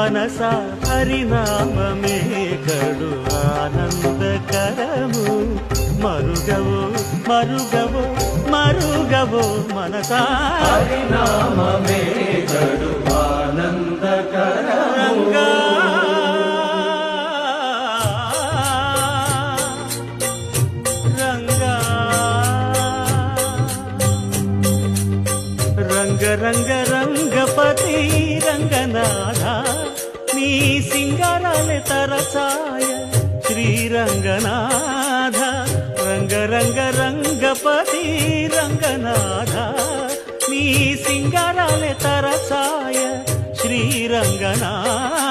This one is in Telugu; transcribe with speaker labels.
Speaker 1: మనసా హరినామమే కడు ఆనందకరము మరుగవో మరుగవో మరుగవో మనసా
Speaker 2: హరినామమే కడు ఆనందకరము
Speaker 1: రంగ రంగ రంగపతి రంగనాథ నీ సింగారాలే తరసాయ శ్రీరంగనాథ రంగ రంగ రంగపతి రంగనాథ నీ సింగారాలే తరసాయ శ్రీరంగనాథ